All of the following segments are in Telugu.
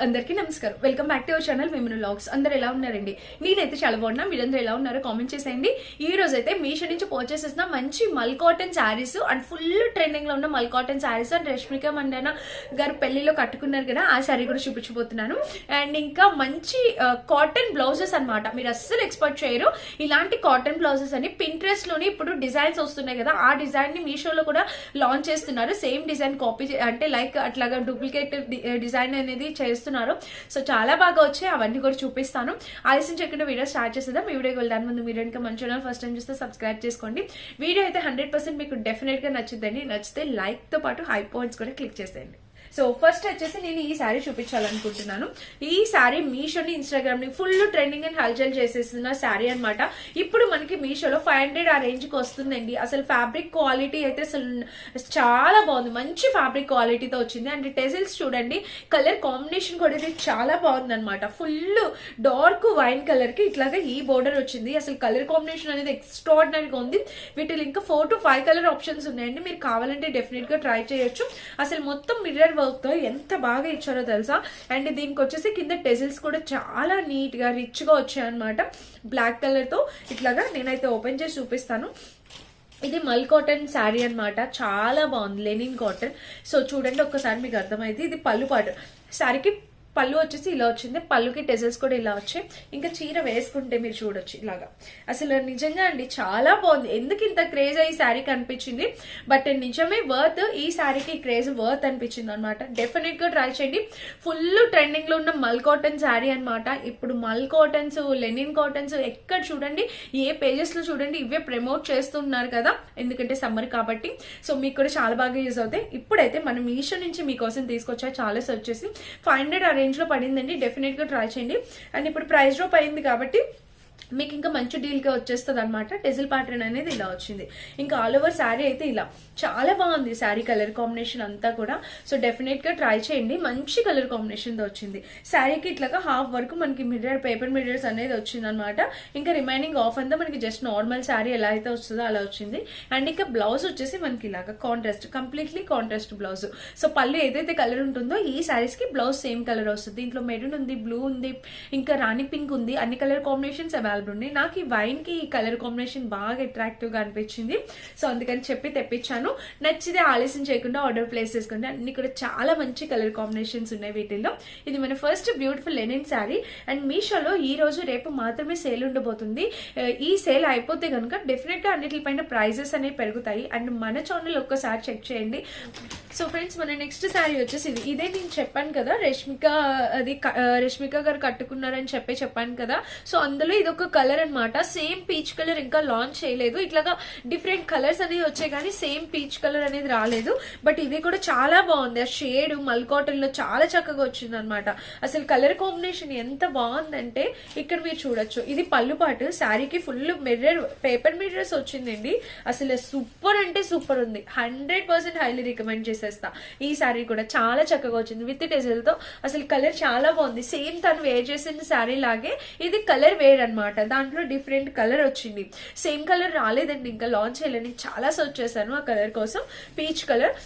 అందరికీ నమస్కారం. Welcome back to our channel women vlogs. అందరు ఎలా ఉన్నారండి? నేనైతే చాలా బాగున్నా. మీరందరూ ఎలా ఉన్నారో కామెంట్ చేసేయండి. ఈ రోజు అయితే మీషో నుంచి పర్చేస్ చేసిన మంచి మల్ cotton saris and full trending లో ఉన్న మల్ కాటన్ శారీస్ అండ్ రష్మిక మండన గారు పెళ్లిలో కట్టుకున్నారు కదా, ఆ శారీ కూడా చూపించబోతున్నాను. అండ్ ఇంకా మంచి కాటన్ బ్లౌజెస్ అన్నమాట. మీరు అస్సలు ఎక్స్పెక్ట్ చేయరు ఇలాంటి కాటన్ బ్లౌజెస్ అని. పింట్రెస్ట్ లోని ఇప్పుడు డిజైన్స్ వస్తున్నాయి కదా, ఆ డిజైన్ ని మీషోలో కూడా లాంచ్ చేస్తున్నారు. సేమ్ డిజైన్ కాపీ అంటే లైక్ అట్లాగా డూప్లికేట్ డిజైన్ అనేది చేస్తున్నారు. సో చాలా బాగా వచ్చాయి, అవన్నీ కూడా చూపిస్తాను. ఆలస్యం చేయకుండా వీడియో స్టార్ట్ చేసేద్దాం. ఈ వీడియోకి వెళ్ళడానికి ముందు మీరు ఇంకా మన ఛానల్ ఫస్ట్ టైం చూస్తే సబ్స్క్రైబ్ చేసుకోండి. వీడియో అయితే 100% మీకు డెఫినెట్ గా నచ్చుద్దండి. నచ్చితే లైక్ తో పాటు హై పాయింట్స్ కూడా క్లిక్ చేసేయండి. సో ఫస్ట్ వచ్చేసి నేను ఈ శారీ చూపించాలనుకుంటున్నాను. ఈ శారీ మీషోని ఇన్స్టాగ్రామ్ ని ఫుల్ ట్రెండింగ్ అండ్ హల్చల్ చేసేస్తున్న శారీ అనమాట. ఇప్పుడు మనకి మీషోలో 500 ఆ రేంజ్ కి వస్తుందండి. అసలు ఫ్యాబ్రిక్ క్వాలిటీ అయితే అసలు చాలా బాగుంది, మంచి ఫ్యాబ్రిక్ క్వాలిటీతో వచ్చింది. అండ్ టెజిల్స్ చూడండి, కలర్ కాంబినేషన్ కూడా ఇది చాలా బాగుంది అనమాట. ఫుల్ డార్క్ వైన్ కలర్ కి ఇట్లాగా ఈ బోర్డర్ వచ్చింది. అసలు కలర్ కాంబినేషన్ అనేది ఎక్స్ట్రాడినరీగా ఉంది. వీటిలో ఇంకా 4 to 5 కలర్ ఆప్షన్స్ ఉన్నాయండి. మీరు కావాలంటే డెఫినెట్ గా ట్రై చేయొచ్చు. అసలు మొత్తం మిర్రర్ వర్క్ తో ఎంత బాగా ఇచ్చారో తెలుసా. అండ్ దీనికి వచ్చేసి కింద టెజిల్స్ కూడా చాలా నీట్ గా రిచ్ గా వచ్చాయి అనమాట. బ్లాక్ కలర్ తో ఇట్లాగా నేనైతే ఓపెన్ చేసి చూపిస్తాను. ఇది మల్ కాటన్ శారీ అనమాట, చాలా బాగుంది, లెనిన్ కాటన్. సో చూడండి ఒక్కసారి మీకు అర్థమైంది. ఇది పళ్ళు పాటు శారీకి పళ్ళు వచ్చేసి ఇలా వచ్చింది. పళ్ళుకి టెజల్స్ కూడా ఇలా వచ్చాయి. ఇంకా చీర వేసుకుంటే మీరు చూడొచ్చు ఇలాగా. అసలు నిజంగా అండి చాలా బాగుంది. ఎందుకు ఇంత క్రేజ్ ఈ శారీకి అనిపించింది, బట్ నిజమే వర్త్. ఈ శారీకి క్రేజ్ వర్త్ అనిపించింది అనమాట. డెఫినెట్ గా ట్రై చేయండి. ఫుల్ ట్రెండింగ్ లో ఉన్న మల్ కాటన్ శారీ అనమాట. ఇప్పుడు మల్ కాటన్స్, లెనిన్ కాటన్స్ ఎక్కడ చూడండి, ఏ పేజెస్ లో చూడండి ఇవే ప్రమోట్ చేస్తున్నారు కదా, ఎందుకంటే సమ్మర్ కాబట్టి. సో మీకు కూడా చాలా బాగా యూజ్ అవుతాయి. ఇప్పుడైతే మనం మీషో నుంచి మీకోసం తీసుకొచ్చా చాలా సెర్చ్ చేసి 500 రేంజ్ లో పడిందండి. డెఫినెట్ గా ట్రై చేయండి. అండ్ ఇప్పుడు ప్రైస్ డ్రాప్ అయింది కాబట్టి మీకు ఇంకా మంచి డీల్ గా వచ్చేస్తుంది అనమాట. టెజిల్ ప్యాటర్న్ అనేది ఇలా వచ్చింది. ఇంకా ఆల్ ఓవర్ శారీ అయితే ఇలా చాలా బాగుంది. శారీ కలర్ కాంబినేషన్ అంతా కూడా. సో డెఫినెట్ గా ట్రై చేయండి. మంచి కలర్ కాంబినేషన్ తో వచ్చింది. శారీకి ఇట్లాగా హాఫ్ వరకు మనకి మిర్రర్, పేపర్ మిర్రర్స్ అనేది వచ్చింది అనమాట. ఇంకా రిమైనింగ్ ఆఫ్ అంతా మనకి జస్ట్ నార్మల్ శారీ ఎలా అయితే వస్తుందో అలా వచ్చింది. అండ్ ఇంకా బ్లౌజ్ వచ్చేసి మనకి ఇలాగా contrast, completely contrast blouse. So పళ్ళు ఏదైతే కలర్ ఉంటుందో ఈ శారీస్ కి బ్లౌజ్ సేమ్ కలర్ వస్తుంది. దీంట్లో మెరూన్ ఉంది, బ్లూ ఉంది, ఇంకా రాణి పింక్ ఉంది. అన్ని కలర్ కాంబినేషన్స్ అవైలబుల్ ఉన్నాయి. నాకు ఈ వైన్ కి ఈ కలర్ కాంబినేషన్ బాగా అట్రాక్టివ్ గా అనిపించింది. సో అందుకని చెప్పి తెప్పించాను. నచ్చితే ఆలస్యం చేయకుండా ఆర్డర్ ప్లేస్ చేసుకోండి. అన్ని కూడా చాలా మంచి కలర్ కాంబినేషన్స్ ఉన్నాయి వీటిల్లో. ఇది మన first beautiful Lenin sari. And మీషోలో ఈ రోజు రేపు మాత్రమే సేల్ ఉండబోతుంది. ఈ సేల్ అయిపోతే కనుక డెఫినెట్ గా అన్నిటిపైన ప్రైజెస్ అనేవి పెరుగుతాయి. అండ్ మన ఛానల్ ఒక్కసారి చెక్ చేయండి. సో ఫ్రెండ్స్, మన నెక్స్ట్ శారీ వచ్చేసి ఇదే నేను చెప్పాను కదా, రష్మిక గారు కట్టుకున్నారని చెప్పాను కదా. సో అందులో ఇది ఒక కలర్ అనమాట. సేమ్ పీచ్ కలర్ ఇంకా లాంచ్ చేయలేదు. ఇట్లాగా డిఫరెంట్ కలర్స్ అనేవి వచ్చాయి కానీ సేమ్ పీచ్ కలర్ అనేది రాలేదు. బట్ ఇది కూడా చాలా బాగుంది. ఆ షేడ్ మల్ కాటన్ లో చాలా చక్కగా వచ్చింది అనమాట. అసలు కలర్ కాంబినేషన్ ఎంత బాగుందంటే ఇక్కడ మీరు చూడొచ్చు. ఇది పళ్ళు పాటు. శారీకి ఫుల్ మిర్రర్, పేపర్ మిర్రర్స్ వచ్చిందండి. అసలు సూపర్ అంటే సూపర్ ఉంది. 100% హైలీ రికమెండ్ చేసేస్తా. ఈ శారీ కూడా చాలా చక్కగా వచ్చింది విత్ టెజల్ తో. అసలు కలర్ చాలా బాగుంది. సేమ్ తను వేర్ చేసిన శారీ లాగే ఇది కలర్ వేర్ అనమాట. దాంట్లో డిఫరెంట్ కలర్ వచ్చింది. సేమ్ కలర్ రాలేదండి, ఇంకా లాంచ్ చేయలేని చాలా సర్చ్ చేశాను ఆ కలర్ కోసం. పీచ్ కలర్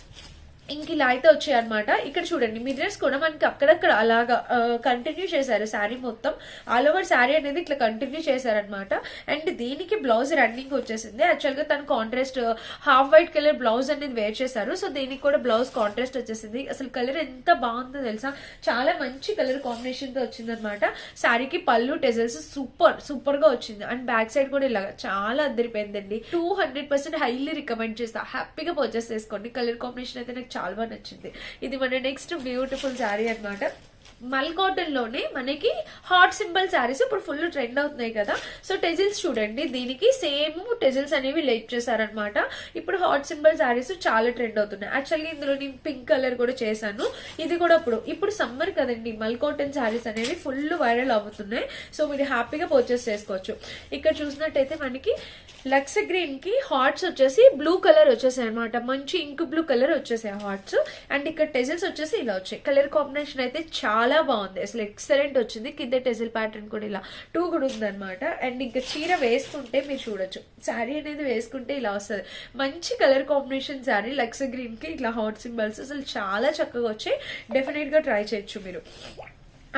ఇంక ఇలా అయితే వచ్చాయి అనమాట. ఇక్కడ చూడండి మిర్రర్స్ కూడా మనకి అక్కడక్కడ అలాగా కంటిన్యూ చేశారు. శారీ మొత్తం ఆల్ ఓవర్ శారీ అనేది ఇట్లా కంటిన్యూ చేశారనమాట. అండ్ దీనికి బ్లౌజ్ రన్నింగ్ వచ్చేసింది. యాక్చువల్ గా తను contrast half white colour blouse అనేది వేర్ చేశారు. సో దీనికి కూడా బ్లౌజ్ కాంట్రాస్ట్ వచ్చేసింది. అసలు కలర్ ఎంత బాగుందో తెలుసా, చాలా మంచి కలర్ కాంబినేషన్ తో వచ్చింది అనమాట. శారీకి పళ్ళు, టెజల్స్ సూపర్ గా వచ్చింది. అండ్ బ్యాక్ సైడ్ కూడా ఇలా చాలా అద్దరిపోయిందండి. 200% హైలీ రికమెండ్ చేస్తా. హ్యాపీగా పర్చేస్ చేసుకోండి. కలర్ కాంబినేషన్ అయితే నాకు చాలా బాగా నచ్చింది. ఇది మన నెక్స్ట్ బ్యూటిఫుల్ శారీ అనమాట. మల్ కాటన్ లోనే మనకి హాట్ సింబల్ శారీస్ ఇప్పుడు ఫుల్ ట్రెండ్ అవుతున్నాయి కదా. సో టెజిల్స్ చూడండి, దీనికి సేమ్ టెజిల్స్ అనేవి లేట్ చేశారనమాట. ఇప్పుడు హాట్ సింబల్ శారీస్ చాలా ట్రెండ్ అవుతున్నాయి. యాక్చువల్లీ ఇందులో నేను పింక్ కలర్ కూడా చేశాను. ఇది కూడా ఇప్పుడు సమ్మర్ కదండి, మల్ కాటన్ శారీస్ అనేవి ఫుల్ వైరల్ అవుతున్నాయి. సో మీరు హ్యాపీగా పర్చేస్ చేసుకోవచ్చు. ఇక్కడ చూసినట్టయితే మనకి లక్స్ గ్రీన్ కి హార్ట్స్ వచ్చేసి బ్లూ కలర్ వచ్చేసాయి అనమాట. మంచి ఇంక్ బ్లూ కలర్ వచ్చేసాయి హార్ట్స్. అండ్ ఇక్కడ టెజిల్స్ వచ్చేసి ఇలా వచ్చాయి. కలర్ కాంబినేషన్ అయితే చాలా బాగుంది. అసలు ఎక్సలెంట్ వచ్చింది. కింద టెజిల్ ప్యాటర్న్ కూడా ఇలా 2 కూడా ఉంది అనమాట. అండ్ ఇంకా చీర వేసుకుంటే మీరు చూడొచ్చు, శారీ అనేది వేసుకుంటే ఇలా వస్తుంది. మంచి కలర్ కాంబినేషన్ శారీ. లక్స్ గ్రీన్ కి ఇట్లా హాట్ సింబల్స్ అసలు చాలా చక్కగా వచ్చాయి. డెఫినెట్ గా ట్రై చేయొచ్చు మీరు.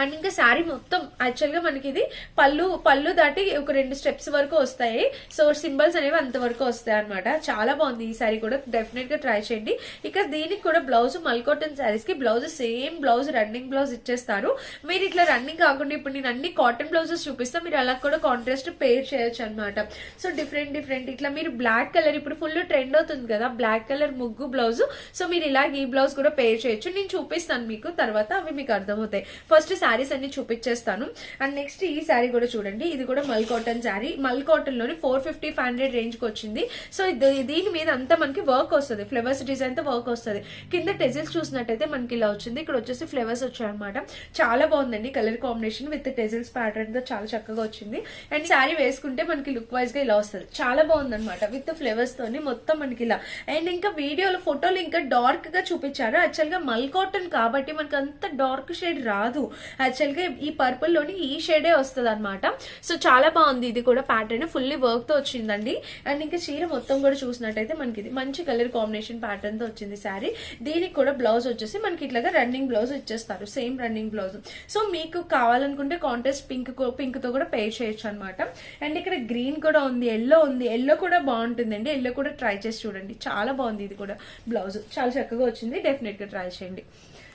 అండ్ ఇంకా శారీ మొత్తం యాక్చువల్ గా మనకి ఇది పళ్ళు దాటి ఒక 2 స్టెప్స్ వరకు వస్తాయి. సో సింబల్స్ అనేవి అంతవరకు వస్తాయి అనమాట. చాలా బాగుంది ఈ శారీ కూడా, డెఫినెట్ గా ట్రై చేయండి. ఇక దీనికి కూడా బ్లౌజ్ మల్కోటన్ శారీస్ కి blouse same blouse running blouse ఇచ్చేస్తారు. మీరు ఇట్లా రన్నింగ్ కాకుండా ఇప్పుడు నేను అన్ని కాటన్ బ్లౌజెస్ చూపిస్తాను, మీరు అలా కూడా కాంట్రాస్ట్ పేర్ చేయొచ్చు అనమాట. సో డిఫరెంట్ ఇట్లా మీరు బ్లాక్ కలర్ ఇప్పుడు ఫుల్ ట్రెండ్ అవుతుంది కదా బ్లాక్ కలర్ ముగ్గు బ్లౌజ్, సో మీరు ఇలా ఈ బ్లౌజ్ కూడా పేర్ చేయొచ్చు. నేను చూపిస్తాను మీకు తర్వాత, అవి మీకు అర్థమవుతాయి. ఫస్ట్ శారీస్ అన్ని చూపించేస్తాను. అండ్ నెక్స్ట్ ఈ శారీ కూడా చూడండి, ఇది కూడా మల్ కాటన్ శారీ. మల్ కాటన్ లోని 450-500 రేంజ్ కి వచ్చింది. సో దీని మీద అంతా మనకి వర్క్ వస్తుంది, ఫ్లవర్స్ డిజైన్ తో వర్క్ వస్తుంది. కింద టెజిల్స్ చూసినట్టయితే మనకి ఇలా వచ్చింది, ఇక్కడ వచ్చేసి ఫ్లవర్స్ వచ్చాయన్నమాట. చాలా బాగుందండి కలర్ కాంబినేషన్ విత్ టెజిల్స్ ప్యాటర్న్ తో చాలా చక్కగా వచ్చింది. అండ్ శారీ వేసుకుంటే మనకి లుక్ వైజ్ గా ఇలా వస్తుంది, చాలా బాగుంది అనమాట విత్ ఫ్లవర్స్ తోని మొత్తం మనకి ఇలా. అండ్ ఇంకా వీడియోలో ఫోటోలు ఇంకా డార్క్ గా చూపించారు. యాక్చువల్ గా మల్ కాటన్ కాబట్టి మనకి అంత డార్క్ షేడ్ రాదు, యాక్చువల్ గా ఈ పర్పుల్ లోని ఈ షేడే వస్తుంది అనమాట. సో చాలా బాగుంది ఇది కూడా, ప్యాటర్న్ ఫుల్లీ వర్క్ తో వచ్చిందండి. అండ్ ఇంకా చీర మొత్తం కూడా చూసినట్టయితే మనకి ఇది మంచి కలర్ కాంబినేషన్ ప్యాటర్న్ తో వచ్చింది శారీ. దీనికి కూడా బ్లౌజ్ వచ్చేసి మనకి ఇట్లాగా రన్నింగ్ బ్లౌజ్ ఇచ్చేస్తారు, సేమ్ రన్నింగ్ బ్లౌజ్. సో మీకు కావాలనుకుంటే కాంట్రాస్ట్ పింక్ తో కూడా పేర్ చేయొచ్చు అనమాట. అండ్ ఇక్కడ గ్రీన్ కూడా ఉంది, ఎల్లో ఉంది, ఎల్లో కూడా బాగుంటుందండి, ఎల్లో కూడా ట్రై చేసి చూడండి, చాలా బాగుంది ఇది కూడా. బ్లౌజ్ చాలా చక్కగా వచ్చింది, డెఫినెట్ గా ట్రై చేయండి.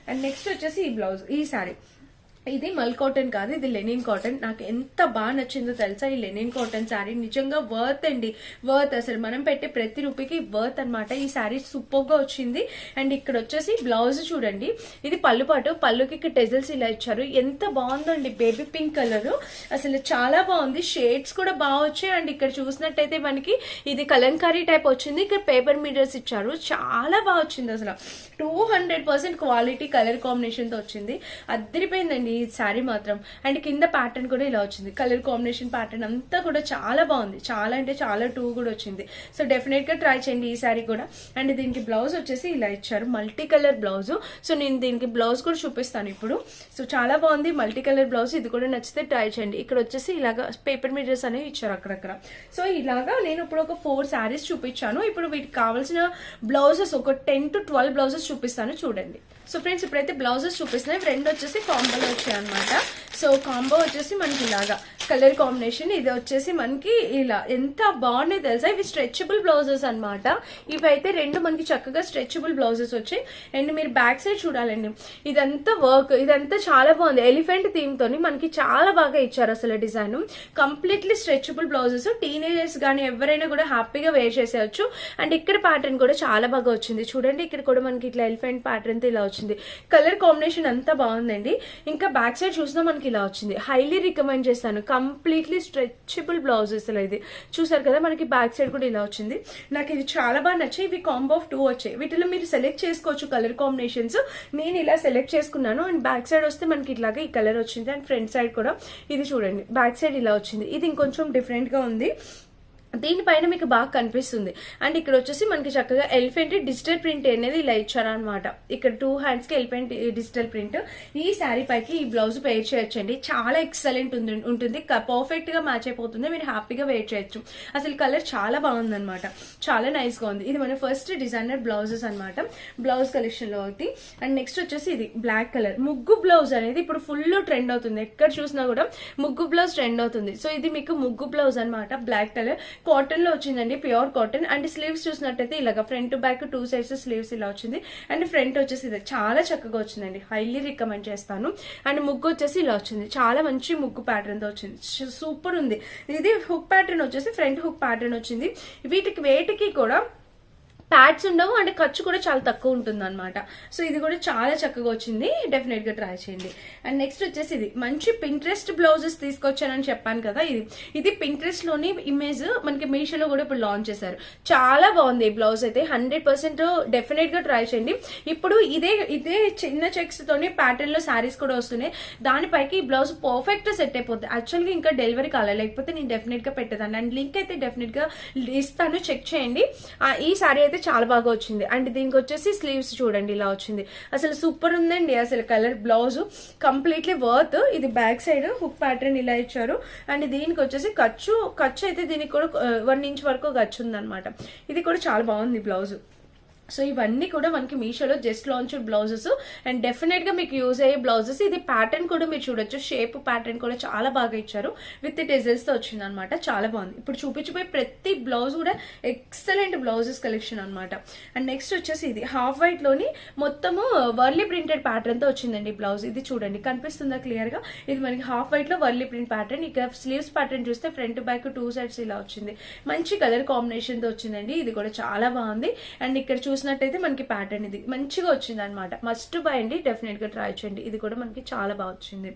అండ్ నెక్స్ట్ వచ్చేసి ఈ బ్లౌజ్, ఈ శారీ ఇది మల్ కాటన్ కాదు, ఇది లెనిన్ కాటన్. నాకు ఎంత బాగా నచ్చిందో తెలుసా ఈ లెనిన్ కాటన్ శారీ, నిజంగా వర్త్ అండి, వర్త్. అసలు మనం పెట్టే ప్రతి రూపాయికి వర్త్ అనమాట. ఈ శారీ సూపర్ గా వచ్చింది. అండ్ ఇక్కడ వచ్చేసి బ్లౌజ్ చూడండి, ఇది పళ్ళుకి ఇక్కడ టెజల్స్ ఇలా ఇచ్చారు, ఎంత బాగుందండి, బేబీ పింక్ కలర్, అసలు చాలా బాగుంది. షేడ్స్ కూడా బాగా వచ్చాయి. అండ్ ఇక్కడ చూసినట్టయితే మనకి ఇది కలంకారీ టైప్ వచ్చింది, ఇక్కడ పేపర్ మిర్రర్స్ ఇచ్చారు, చాలా బాగా వచ్చింది. అసలు 200% క్వాలిటీ కలర్ కాంబినేషన్ తో వచ్చింది, అద్దరిపోయిందండి ఈ శారీ మాత్రం. అండ్ కింద ప్యాటర్న్ కూడా ఇలా వచ్చింది, కలర్ కాంబినేషన్ ప్యాటర్న్ అంతా కూడా చాలా బాగుంది, చాలా అంటే చాలా కూడా వచ్చింది. సో డెఫినెట్ గా ట్రై చేయండి ఈ శారీ కూడా. అండ్ దీనికి బ్లౌజ్ వచ్చేసి ఇలా ఇచ్చారు, మల్టీ కలర్ బ్లౌజ్. సో నేను దీనికి బ్లౌజ్ కూడా చూపిస్తాను ఇప్పుడు. సో చాలా బాగుంది మల్టీ కలర్ బ్లౌజ్, ఇది కూడా నచ్చితే ట్రై చేయండి. ఇక్కడ వచ్చేసి ఇలాగా పేపర్ మిర్రర్స్ అనేవి ఇచ్చారు అక్కడక్కడ. సో ఇలాగా నేను ఇప్పుడు ఒక 4 శారీస్ చూపించాను. ఇప్పుడు వీటికి కావాల్సిన బ్లౌజెస్ ఒక 10 to 12 బ్లౌజెస్ చూపిస్తాను చూడండి. సో ఫ్రెండ్స్ ఇప్పుడైతే బ్లౌజెస్ చూపిస్తున్నాయి, 2 వచ్చేసి కాంబోలో వచ్చాయి అనమాట. సో కాంబో వచ్చేసి మనకి ఇలాగా కలర్ కాంబినేషన్, ఇది వచ్చేసి మనకి ఇలా ఎంత బాగున్నాయి తెలుసా. ఇవి స్ట్రెచబుల్ బ్లౌజెస్ అనమాట. ఇవి అయితే 2 మనకి చక్కగా స్ట్రెచబుల్ బ్లౌజెస్ వచ్చాయి. అండ్ మీరు బ్యాక్ సైడ్ చూడాలండి, ఇదంతా వర్క్, ఇదంతా చాలా బాగుంది. ఎలిఫెంట్ థీమ్ తోని మనకి చాలా బాగా ఇచ్చారు అసలు design. Completely stretchable blouses, teenagers కానీ ఎవరైనా కూడా హ్యాపీగా వేర్ చేసేయచ్చు. అండ్ ఇక్కడ ప్యాటర్న్ కూడా చాలా బాగా వచ్చింది చూడండి, ఇక్కడ కూడా మనకి ఇట్లా ఎలిఫెంట్ ప్యాటర్న్ తో ఇలా వచ్చింది. కలర్ కాంబినేషన్ అంతా బాగుందండి. ఇంకా బ్యాక్ సైడ్ చూసినా మనకి ఇలా వచ్చింది, హైలీ రికమెండ్ చేస్తాను. కంప్లీట్లీ స్ట్రెచబుల్ బ్లౌజెస్ ఇది చూసారు కదా, మనకి బ్యాక్ సైడ్ కూడా ఇలా వచ్చింది. నాకు ఇది చాలా బాగా నచ్చాయి. ఇవి కాంబో ఆఫ్ 2 వచ్చాయి, వీటిలో మీరు సెలెక్ట్ చేసుకోవచ్చు కలర్ కాంబినేషన్స్. నేను ఇలా సెలెక్ట్ చేసుకున్నాను. అండ్ బ్యాక్ సైడ్ వస్తే మనకి ఇట్లాగా ఈ కలర్ వచ్చింది. అండ్ ఫ్రంట్ సైడ్ కూడా ఇది చూడండి, బ్యాక్ సైడ్ ఇలా వచ్చింది. ఇది ఇంకొంచెం డిఫరెంట్ గా ఉంది, దీనిపైన మీకు బాగా కనిపిస్తుంది. అండ్ ఇక్కడ వచ్చేసి మనకి చక్కగా ఎలిఫెంట్ డిజిటల్ ప్రింట్ అనేది ఇలా ఇచ్చారనమాట. ఇక్కడ 2 హ్యాండ్స్ కి ఎలిఫెంట్ డిజిటల్ ప్రింట్. ఈ శారీ పైకి ఈ బ్లౌజ్ పేర్ చేయొచ్చండి, చాలా ఎక్సలెంట్ ఉంటుంది, పర్ఫెక్ట్ గా మ్యాచ్ అయిపోతుంది, మీరు హ్యాపీగా వేర్ చేయొచ్చు. అసలు కలర్ చాలా బాగుంది అనమాట, చాలా నైస్ గా ఉంది. ఇది మన ఫస్ట్ డిజైనర్ బ్లౌజెస్ అనమాట, బ్లౌజ్ కలెక్షన్ లో ఒకటి. అండ్ నెక్స్ట్ వచ్చేసి ఇది బ్లాక్ కలర్ ముగ్గు బ్లౌజ్ అనేది ఇప్పుడు ఫుల్ ట్రెండ్ అవుతుంది, ఎక్కడ చూసినా కూడా ముగ్గు బ్లౌజ్ ట్రెండ్ అవుతుంది. సో ఇది మీకు ముగ్గు బ్లౌజ్ అనమాట, బ్లాక్ కలర్ కాటన్ లో వచ్చిందండి, ప్యూర్ కాటన్. అండ్ స్లీవ్స్ చూసినట్టయితే ఇలాగా front to back 2 sides sleeves ఇలా వచ్చింది. అండ్ ఫ్రంట్ వచ్చేసి ఇది చాలా చక్కగా వచ్చిందండి, హైలీ రికమెండ్ చేస్తాను. అండ్ ముగ్గు వచ్చేసి ఇలా వచ్చింది, చాలా మంచి ముగ్గు ప్యాటర్న్ తో వచ్చింది, సూపర్ ఉంది. ఇది హుక్ ప్యాటర్న్ వచ్చేసి ఫ్రంట్ హుక్ ప్యాటర్న్ వచ్చింది. వీటికి వేటికి కూడా ప్యాడ్స్ ఉండవు, అండ్ ఖర్చు కూడా చాలా తక్కువ ఉంటుంది అనమాట. సో ఇది కూడా చాలా చక్కగా వచ్చింది, డెఫినెట్ గా ట్రై చేయండి. అండ్ నెక్స్ట్ వచ్చేసి ఇది మంచి పింట్రెస్ట్ బ్లౌజెస్ తీసుకొచ్చానని చెప్పాను కదా, ఇది పింట్రెస్ట్ లోని ఇమేజ్ మనకి మీషోలో కూడా ఇప్పుడు లాంచ్ చేశారు, చాలా బాగుంది ఈ బ్లౌజ్ అయితే. 100% డెఫినెట్ గా ట్రై చేయండి. ఇప్పుడు ఇదే చిన్న చెక్స్ తోని ప్యాటర్న్ లో శారీస్ కూడా వస్తున్నాయి, దానిపైకి ఈ బ్లౌజ్ పర్ఫెక్ట్ సెట్ అయిపోతుంది. యాక్చువల్ గా ఇంకా డెలివరీ కాలేదు, లేకపోతే నేను డెఫినెట్ గా పెట్టేదాన్ని. అండ్ లింక్ అయితే డెఫినెట్ గా ఇస్తాను, చెక్ చేయండి. ఈ శారీ అయితే చాలా బాగా వచ్చింది. అండ్ దీనికి వచ్చేసి స్లీవ్స్ చూడండి ఇలా వచ్చింది, అసలు సూపర్ ఉందండి. అసలు కలర్ బ్లౌజ్ కంప్లీట్లీ వర్త్. ఇది బ్యాక్ సైడ్ హుక్ ప్యాటర్న్ ఇలా ఇచ్చారు. అండ్ దీనికి వచ్చేసి ఖర్చు అయితే దీనికి కూడా 1 ఇంచ్ వరకు ఖర్చు ఉందన్నమాట. ఇది కూడా చాలా బాగుంది బ్లౌజ్. సో ఇవన్నీ కూడా మనకి మీషోలో just launched blouses and definite గా మీకు యూజ్ అయ్యే బ్లౌజెస్. ఇది ప్యాటర్న్ కూడా మీరు చూడొచ్చు, షేప్ ప్యాటర్న్ కూడా చాలా బాగా ఇచ్చారు, విత్ డిజైన్స్ తో వచ్చింది అనమాట. చాలా బాగుంది. ఇప్పుడు చూపించిపోయి ప్రతి బ్లౌజ్ కూడా ఎక్సలెంట్ బ్లౌజెస్ కలెక్షన్ అనమాట. అండ్ నెక్స్ట్ వచ్చేసి ఇది హాఫ్ వైట్ లోని మొత్తము వర్లీ ప్రింటెడ్ ప్యాటర్న్ తో వచ్చిందండి బ్లౌజ్. ఇది చూడండి, కనిపిస్తుందా క్లియర్ గా? ఇది మనకి హాఫ్ వైట్ లో వర్లీ ప్రింట్ ప్యాటర్న్. ఇక స్లీవ్స్ ప్యాటర్న్ చూస్తే ఫ్రంట్ బ్యాక్ 2 సైడ్స్ ఇలా వచ్చింది. మంచి కలర్ కాంబినేషన్ తో వచ్చిందండి. ఇది కూడా చాలా బాగుంది. అండ్ ఇక్కడ చూసినట్టయితే మనకి ప్యాటర్న్ ఇది మంచిగా వచ్చింది అనమాట. మస్ట్ బై అండి, డెఫినెట్ గా ట్రై చేయండి. ఇది కూడా మనకి చాలా బాగా వచ్చింది.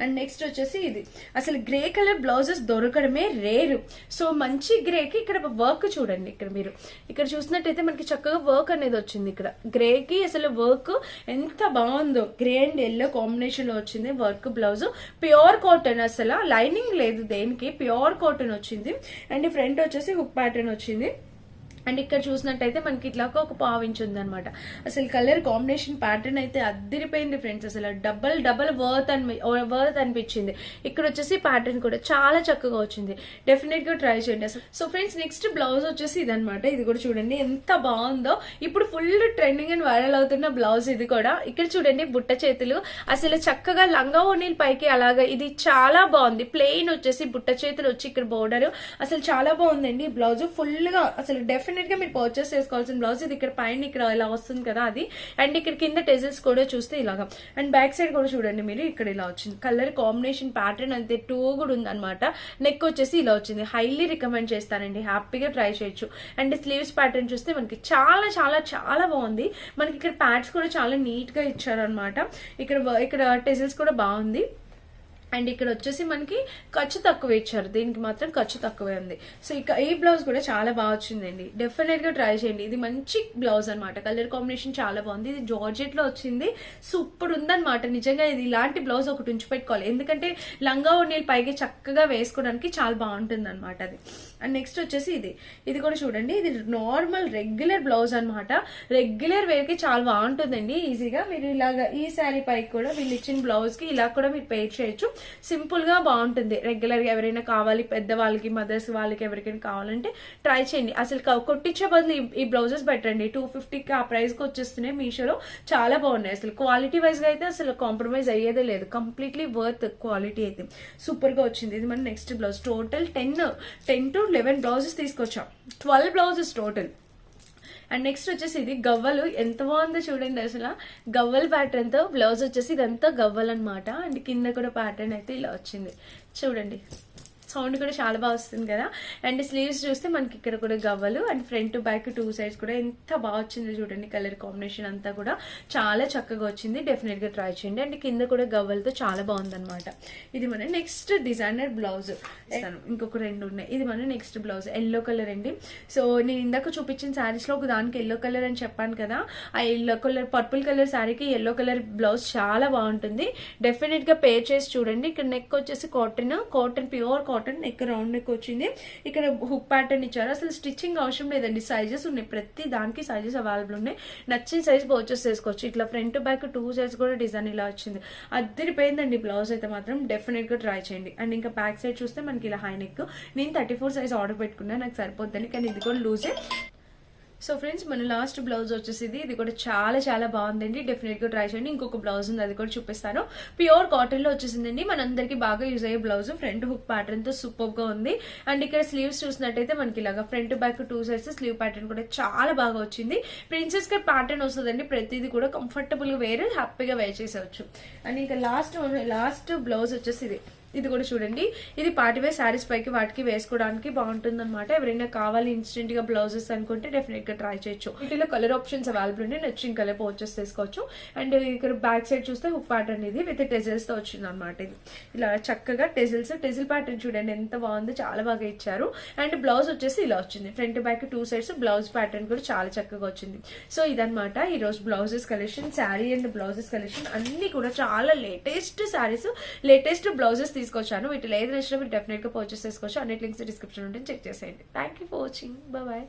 అండ్ నెక్స్ట్ వచ్చేసి ఇది అసలు గ్రే కలర్ బ్లౌజెస్ దొరకడమే రేరు. సో మంచి గ్రేకి ఇక్కడ వర్క్ చూడండి. మీరు ఇక్కడ చూసినట్టయితే మనకి చక్కగా వర్క్ అనేది వచ్చింది. ఇక్కడ గ్రేకి అసలు వర్క్ ఎంత బాగుందో, గ్రే అండ్ ఎల్లో కాంబినేషన్ లో వచ్చింది వర్క్. బ్లౌజ్ ప్యూర్ కాటన్, అసలు లైనింగ్ లేదు దేనికి, ప్యూర్ కాటన్ వచ్చింది. అండ్ ఫ్రంట్ వచ్చేసి హుక్ ప్యాటర్న్ వచ్చింది. అండ్ ఇక్కడ చూసినట్టయితే మనకి ఇట్లా ఒక పావించి ఉంది అనమాట. అసలు కలర్ కాంబినేషన్ ప్యాటర్న్ అయితే అద్దరిపోయింది ఫ్రెండ్స్. అసలు డబల్ వర్త్ అనిపించింది. ఇక్కడ వచ్చేసి ప్యాటర్న్ కూడా చాలా చక్కగా వచ్చింది. డెఫినెట్ గా ట్రై చేయండి అసలు. సో ఫ్రెండ్స్ నెక్స్ట్ బ్లౌజ్ వచ్చేసి ఇదనమాట. ఇది కూడా చూడండి ఎంత బాగుందో. ఇప్పుడు ఫుల్ ట్రెండింగ్ అండ్ వైరల్ అవుతున్న బ్లౌజ్ ఇది కూడా. ఇక్కడ చూడండి బుట్ట చేతులు, అసలు చక్కగా లంగా ఓణీల పైకి అలాగా ఇది చాలా బాగుంది. ప్లెయిన్ వచ్చేసి బుట్ట చేతులు వచ్చి ఇక్కడ బోర్డర్ అసలు చాలా బాగుందండి. ఈ బ్లౌజ్ ఫుల్ గా అసలు డెఫినెట్ గా మీరు పర్చేస్ చేసుకోవాల్సిన బ్లౌజ్ ఇది. ఇక్కడ పైన ఇక్కడ ఇలా వస్తుంది కదా అది. అండ్ ఇక్కడ కింద టెజల్స్ కూడా చూస్తే ఇలాగా. అండ్ బ్యాక్ సైడ్ కూడా చూడండి మీరు, ఇక్కడ ఇలా వచ్చింది. కలర్ కాంబినేషన్ ప్యాటర్న్ అంతే టూ కూడా ఉంది అనమాట. నెక్ వచ్చేసి ఇలా వచ్చింది. హైలీ రికమెండ్ చేస్తానండి, హ్యాపీగా ట్రై చేయొచ్చు. అండ్ స్లీవ్స్ ప్యాటర్న్ చూస్తే మనకి చాలా చాలా చాలా బాగుంది. మనకి ఇక్కడ ప్యాడ్స్ కూడా చాలా నీట్ గా ఇచ్చారనమాట. ఇక్కడ టెజల్స్ కూడా బాగుంది. అండ్ ఇక్కడ వచ్చేసి మనకి ఖర్చు తక్కువ ఇచ్చారు, దీనికి మాత్రం ఖర్చు తక్కువే ఉంది. సో ఇక ఈ బ్లౌజ్ కూడా చాలా బాగా వచ్చిందండి. డెఫినెట్ గా ట్రై చేయండి. ఇది మంచి బ్లౌజ్ అనమాట. కలర్ కాంబినేషన్ చాలా బాగుంది. ఇది జార్జెట్ లో వచ్చింది, సూపర్ ఉందన్నమాట. నిజంగా ఇది ఇలాంటి బ్లౌజ్ ఒకటి ఉంచి పెట్టుకోవాలి, ఎందుకంటే లంగా ఓణీలు పైకి చక్కగా వేసుకోవడానికి చాలా బాగుంటుంది అనమాట అది. అండ్ నెక్స్ట్ వచ్చేసి ఇది కూడా చూడండి. ఇది నార్మల్ రెగ్యులర్ బ్లౌజ్ అనమాట. రెగ్యులర్ వేర్ కి చాలా బాగుంటుందండి. ఈజీగా మీరు ఇలాగా ఈ శారీ పైకి కూడా వీళ్ళు ఇచ్చిన బ్లౌజ్ కి ఇలా కూడా మీరు పేర్ చేయొచ్చు. సింపుల్ గా బాగుంటుంది. రెగ్యులర్ గా ఎవరైనా కావాలి, పెద్దవాళ్ళకి మదర్స్ వాళ్ళకి ఎవరికైనా కావాలంటే ట్రై చేయండి. అసలు కొట్టించే బదులు ఈ బ్లౌజెస్ పెట్టండి. 250కి ఆ ప్రైస్ కి వచ్చేస్తున్నాయి మీషోలో. చాలా బాగున్నాయి. అసలు క్వాలిటీ వైజ్ గా అయితే అసలు కాంప్రమైజ్ అయ్యేదే లేదు. కంప్లీట్లీ వర్త్ క్వాలిటీ అయితే సూపర్ గా వచ్చింది. ఇది మన next blouse. Total 10 to 11 blouses తీసుకొచ్చాం. 12 బ్లౌజెస్ టోటల్. అండ్ నెక్స్ట్ వచ్చేసి ఇది గవ్వలు, ఎంత బాగుందో చూడండి. అసలు గవ్వల్ ప్యాటర్న్ తో బ్లౌజ్ వచ్చేసి ఇదంతా గవ్వలు అనమాట. అండ్ కింద కూడా ప్యాటర్న్ అయితే ఇలా వచ్చింది చూడండి. సౌండ్ కూడా చాలా బాగా వస్తుంది కదా. అండ్ స్లీవ్స్ చూస్తే మనకి ఇక్కడ కూడా గవ్వలు అండ్ ఫ్రంట్ బ్యాక్ 2 సైడ్స్ కూడా ఎంత బాగా వచ్చింది చూడండి. కలర్ కాంబినేషన్ అంతా కూడా చాలా చక్కగా వచ్చింది. డెఫినెట్ గా ట్రై చేయండి. అండ్ కింద కూడా గవ్వలతో చాలా బాగుందన్నమాట. ఇది మన నెక్స్ట్ డిజైనర్ బ్లౌజ్. ఇంకొక 2 ఉన్నాయి. ఇది మన నెక్స్ట్ బ్లౌజ్ ఎల్లో కలర్ అండి. సో నేను ఇందాక చూపించిన శారీస్ లో ఒక దానికి ఎల్లో కలర్ అని చెప్పాను కదా. ఆ ఎల్లో కలర్ పర్పుల్ కలర్ శారీకి ఎల్లో కలర్ బ్లౌజ్ చాలా బాగుంటుంది. డెఫినెట్ గా పేర్ చేసి చూడండి. ఇక్కడ నెక్ వచ్చేసి cotton pure cotton neck, round neck వచ్చింది. ఇక్కడ హుక్ ప్యాటర్న్ ఇచ్చారు. అసలు స్టిచ్చింగ్ అవసరం లేదండి, సైజెస్ ఉన్నాయి, ప్రతి దానికి సైజెస్ అవైలబుల్ ఉన్నాయి. నచ్చిన సైజ్ పర్చేస్ చేసుకోవచ్చు. ఇట్లా ఫ్రంట్ బ్యాక్ 2 సైడ్స్ కూడా డిజైన్ ఇలా వచ్చింది. అద్దరిపోయిందండి బ్లౌజ్ అయితే మాత్రం. డెఫినెట్ గా ట్రై చేయండి. అండ్ ఇంకా బ్యాక్ సైడ్ చూస్తే మనకి ఇలా హై నెక్. నేను 34 సైజ్ ఆర్డర్ పెట్టుకున్నా, నాకు సరిపోద్దని, కానీ ఇది కూడా లూజే. సో ఫ్రెండ్స్ మన లాస్ట్ బ్లౌజ్ వచ్చేసి ఇది కూడా చాలా చాలా బాగుందండి. డెఫినెట్ గా ట్రై చేయండి. ఇంకొక బ్లౌజ్ ఉంది, అది కూడా చూపిస్తాను. ప్యూర్ కాటన్ లో వచ్చేసిందండి. మనందరికి బాగా యూజ్ అయ్యే బ్లౌజ్. ఫ్రంట్ హుక్ ప్యాటర్న్ తో సూపర్ గా ఉంది. అండ్ ఇక్కడ స్లీవ్స్ చూసినట్టయితే మనకి ఇలాగా front back 2 sides slew pattern కూడా చాలా బాగా వచ్చింది. ప్రిన్సెస్ కట్ ప్యాటర్న్ వస్తుందండి. ప్రతిదీ కూడా కంఫర్టబుల్ గా వేర్, హ్యాపీగా వేర్ చేసేవచ్చు. అండ్ ఇంకా లాస్ట్ బ్లౌజ్ వచ్చేసి ఇది కూడా చూడండి. ఇది పార్టీవేర్ శారీస్ పైకి వాటికి వేసుకోవడానికి బాగుంటుంది అనమాట. ఎవరైనా కావాలి ఇన్స్టెంట్ గా బ్లౌజెస్ అనుకుంటే డెఫినెట్ గా ట్రై చేయొచ్చు. వీటిలో కలర్ ఆప్షన్స్ అవైలబుల్ ఉంటే నచ్చిన కలర్ పర్చేస్ చేసుకోవచ్చు. అండ్ ఇక్కడ బ్యాక్ సైడ్ చూస్తే హుక్ ప్యాటర్న్ ఇది విత్ టెజల్స్ తో వచ్చింది అనమాట. ఇది ఇలా చక్కగా టెజిల్ ప్యాటర్న్ చూడండి ఎంత బాగుందో, చాలా బాగా ఇచ్చారు. అండ్ బ్లౌజ్ వచ్చేసి ఇలా వచ్చింది. Front back 2 sides blouse pattern కూడా చాలా చక్కగా వచ్చింది. సో ఇదనమాట ఈ రోజు blouses collection. Sari and blouses collection అన్ని కూడా చాలా లేటెస్ట్ శారీస్, లేటెస్ట్ బ్లౌజెస్ తీసుకొచ్చాను. వీటిలో ఏది నచ్చినా మీరు డెఫినెట్ గా పర్చేస్ చేసుకోవచ్చు. అన్నిటి లింక్స్ డిస్క్రిప్షన్ ఉంటే చెక్ చేసేయండి. Thank you for watching. Bye.